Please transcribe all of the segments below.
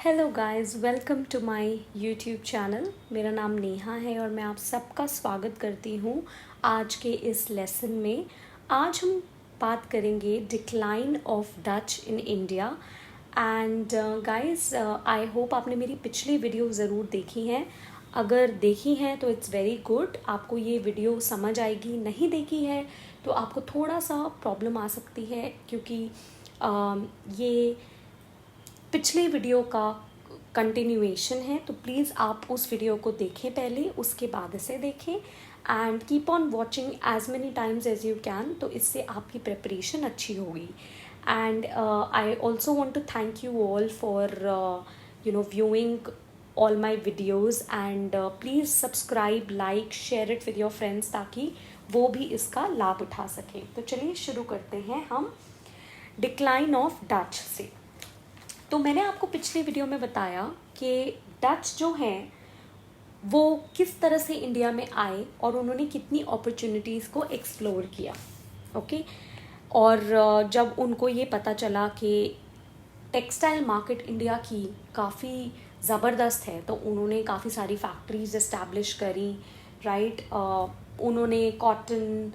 Hello guys, welcome to my YouTube channel. मेरा नाम नेहा है और मैं आप सबका स्वागत करती हूँ आज के इस लेसन में। आज हम बात करेंगे decline of Dutch in India. And guys, I hope आपने मेरी पिछली वीडियो ज़रूर देखी हैं। अगर देखी हैं तो इट्स वेरी गुड, आपको ये वीडियो समझ आएगी। नहीं देखी है तो आपको थोड़ा सा प्रॉब्लम आ सकती है, क्योंकि ये पिछले वीडियो का कंटिन्यूएशन है। तो प्लीज़ आप उस वीडियो को देखें पहले, उसके बाद इसे देखें। And keep on watching as many times as you can, तो इससे आपकी प्रिपरेशन अच्छी होगी। And I also want to thank you all for viewing all my videos, and please subscribe, like, share it with your friends ताकि वो भी इसका लाभ उठा सकें। तो चलिए शुरू करते हैं हम डिक्लाइन ऑफ डच से। तो मैंने आपको पिछली वीडियो में बताया कि डच जो हैं वो किस तरह से इंडिया में आए और उन्होंने कितनी अपॉर्चुनिटीज़ को एक्सप्लोर किया। ओके, और जब उनको ये पता चला कि टेक्सटाइल मार्केट इंडिया की काफ़ी ज़बरदस्त है तो उन्होंने काफ़ी सारी फैक्ट्रीज इस्टेब्लिश करी, राइट। उन्होंने कॉटन,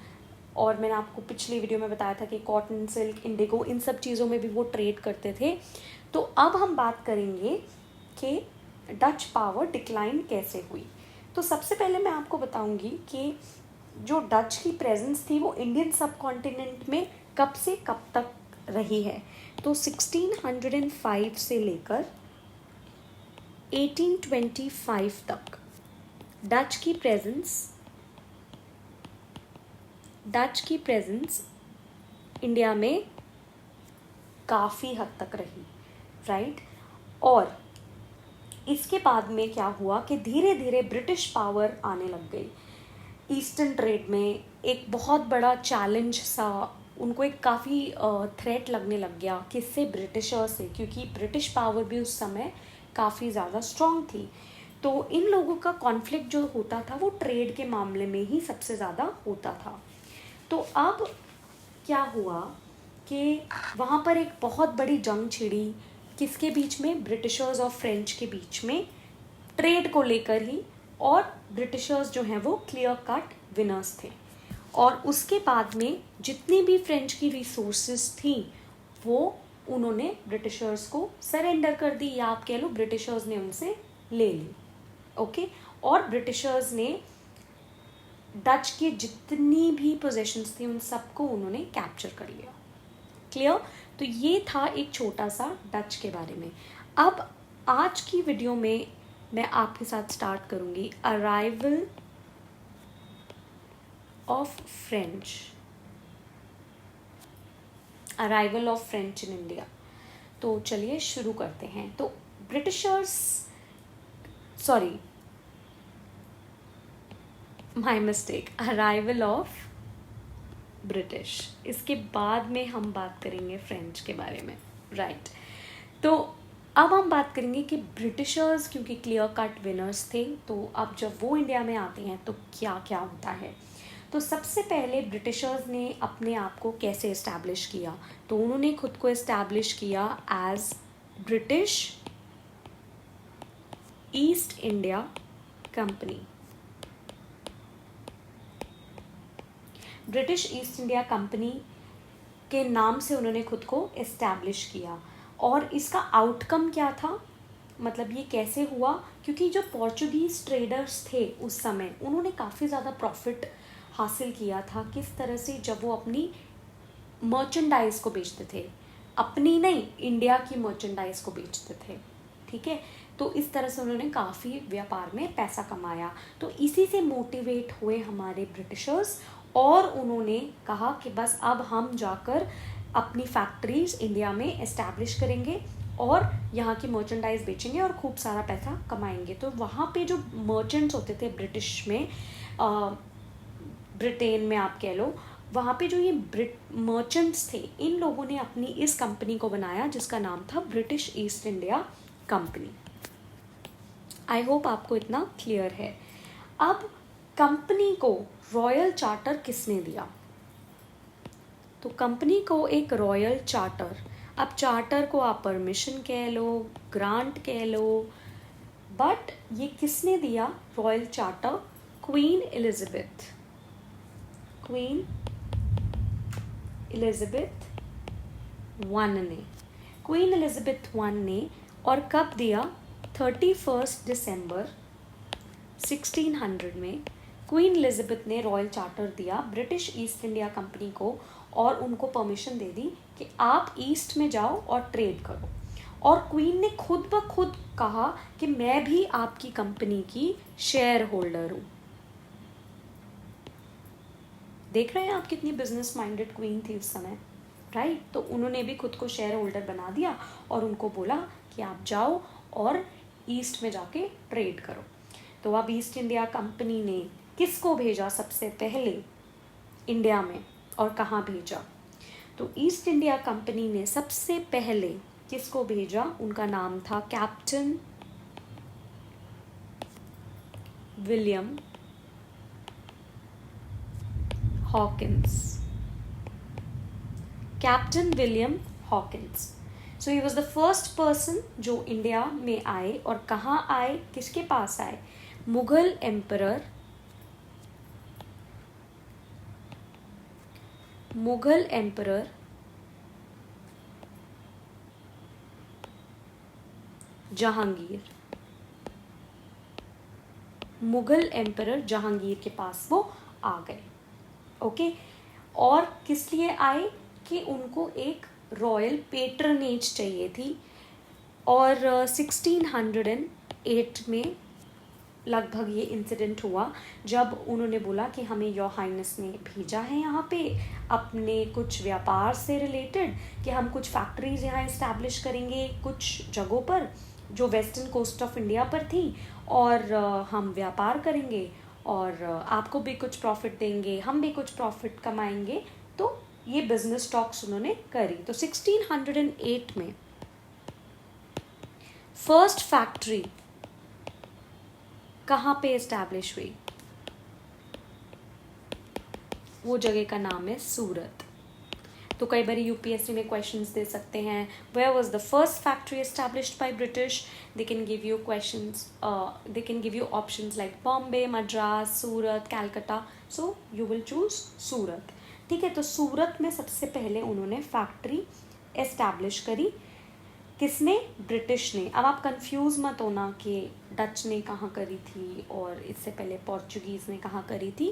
और मैंने आपको पिछली वीडियो में बताया था कि कॉटन, सिल्क, इंडिगो, इन सब चीज़ों में भी वो ट्रेड करते थे। तो अब हम बात करेंगे कि डच पावर डिक्लाइन कैसे हुई। तो सबसे पहले मैं आपको बताऊंगी कि जो डच की प्रेजेंस थी वो इंडियन सब कॉन्टिनेंट में कब से कब तक रही है। तो 1605 से लेकर 1825 तक डच की प्रेजेंस इंडिया में काफ़ी हद तक रही, राइट। और इसके बाद में क्या हुआ कि धीरे धीरे ब्रिटिश पावर आने लग गई। ईस्टर्न ट्रेड में एक बहुत बड़ा चैलेंज सा उनको एक काफ़ी थ्रेट लगने लग गया। किससे? ब्रिटिशर्स से, क्योंकि ब्रिटिश पावर भी उस समय काफ़ी ज़्यादा स्ट्रॉन्ग थी। तो इन लोगों का कॉन्फ्लिक्ट जो होता था वो ट्रेड के मामले में ही सबसे ज़्यादा होता था। तो अब क्या हुआ कि वहाँ पर एक बहुत बड़ी जंग छिड़ी। किसके बीच में? ब्रिटिशर्स और फ्रेंच के बीच में, ट्रेड को लेकर ही। और ब्रिटिशर्स जो हैं वो क्लियर कट विनर्स थे। और उसके बाद में जितनी भी फ्रेंच की रिसोर्सेज थी वो उन्होंने ब्रिटिशर्स को सरेंडर कर दी, या आप कह लो ब्रिटिशर्स ने उनसे ले ली। ओके, और ब्रिटिशर्स ने डच की जितनी भी पोजेशंस थी उन सबको उन्होंने कैप्चर कर लिया। क्लियर? तो ये था एक छोटा सा डच के बारे में। अब आज की वीडियो में मैं आपके साथ स्टार्ट करूंगी arrival of French in India. तो चलिए शुरू करते हैं। तो Britishers, sorry, my mistake, arrival of British. इसके बाद में हम बात करेंगे फ्रेंच के बारे में, राइट। तो अब हम बात करेंगे कि ब्रिटिशर्स क्योंकि क्लियर कट विनर्स थे, तो अब जब वो इंडिया में आते हैं तो क्या क्या होता है। तो सबसे पहले ब्रिटिशर्स ने अपने आप को कैसे इस्टेब्लिश किया? तो उन्होंने खुद को इस्टेब्लिश किया as British East India company. British East India company के नाम से उन्होंने खुद को इस्टेब्लिश किया। और इसका आउटकम क्या था? मतलब ये कैसे हुआ? क्योंकि जो पोर्चुगीज़ ट्रेडर्स थे उस समय, उन्होंने काफ़ी ज़्यादा प्रॉफिट हासिल किया था। किस तरह से? जब वो अपनी मर्चेंडाइज को बेचते थे, अपनी नहीं, इंडिया की मर्चेंडाइज को बेचते थे, ठीक है। तो इस तरह से उन्होंने काफ़ी व्यापार में पैसा कमाया। तो इसी से मोटिवेट हुए हमारे ब्रिटिशर्स, और उन्होंने कहा कि बस अब हम जाकर अपनी फैक्ट्रीज इंडिया में एस्टैब्लिश करेंगे और यहाँ की मर्चेंडाइज बेचेंगे और खूब सारा पैसा कमाएंगे। तो वहाँ पे जो मर्चेंट्स होते थे ब्रिटिश में, ब्रिटेन में आप कह लो, वहाँ पे जो ये मर्चेंट्स थे, इन लोगों ने अपनी इस कंपनी को बनाया जिसका नाम था British East India company. I hope आपको इतना क्लियर है। अब कंपनी को रॉयल चार्टर किसने दिया? तो कंपनी को एक रॉयल चार्टर, अब चार्टर को आप परमिशन कह लो, ग्रांट कह लो, बट ये किसने दिया royal charter? Queen Elizabeth, queen Elizabeth one ने, क्वीन एलिजाबेथ वन ने। और कब दिया? 31 दिसंबर 1600 में क्वीन एलिजाबेथ ने रॉयल चार्टर दिया ब्रिटिश ईस्ट इंडिया कंपनी को, और उनको परमिशन दे दी कि आप ईस्ट में जाओ और ट्रेड करो। और क्वीन ने खुद ब खुद कहा कि मैं भी आपकी कंपनी की शेयर होल्डर हूँ। देख रहे हैं आप कितनी बिजनेस माइंडेड क्वीन थी उस समय, राइट? तो उन्होंने भी खुद को शेयर होल्डर बना दिया और उनको बोला कि आप जाओ और ईस्ट में जाके ट्रेड करो। तो अब ईस्ट इंडिया कंपनी ने किसको भेजा सबसे पहले इंडिया में, और कहाँ भेजा? तो ईस्ट इंडिया कंपनी ने सबसे पहले किसको भेजा? उनका नाम था captain William Hawkins, captain William Hawkins. So he was the first person जो इंडिया में आए, और कहाँ आए, किसके पास आए? Mughal emperor, Mughal emperor Jahangir, Mughal emperor Jahangir के पास वो आ गए। ओके, और किस लिए आए? कि उनको एक रॉयल पेट्रनेज चाहिए थी। और 1608 में लगभग ये इंसिडेंट हुआ जब उन्होंने बोला कि हमें योर हाइनेस ने भेजा है यहाँ पे अपने कुछ व्यापार से रिलेटेड, कि हम कुछ फैक्ट्रीज यहाँ इस्टेब्लिश करेंगे कुछ जगहों पर जो वेस्टर्न कोस्ट ऑफ इंडिया पर थी, और हम व्यापार करेंगे और आपको भी कुछ प्रॉफिट देंगे, हम भी कुछ प्रॉफिट कमाएंगे। तो ये बिजनेस टॉक्स उन्होंने करी। तो 1608 में फर्स्ट फैक्ट्री कहाँ पे इस्टेब्लिश हुई? वो जगह का नाम है सूरत। तो कई बार यूपीएससी में क्वेश्चंस दे सकते हैं, where was the first factory established by British? They can give you questions, they can give you options like Bombay, Madras, Surat, Calcutta. So you will choose Surat. ठीक है, तो सूरत में सबसे पहले उन्होंने फैक्ट्री एस्टैब्लिश करी। किसने? ब्रिटिश ने। अब आप कंफ्यूज मत होना कि डच ने कहाँ करी थी और इससे पहले पोर्चुगीज़ ने कहाँ करी थी।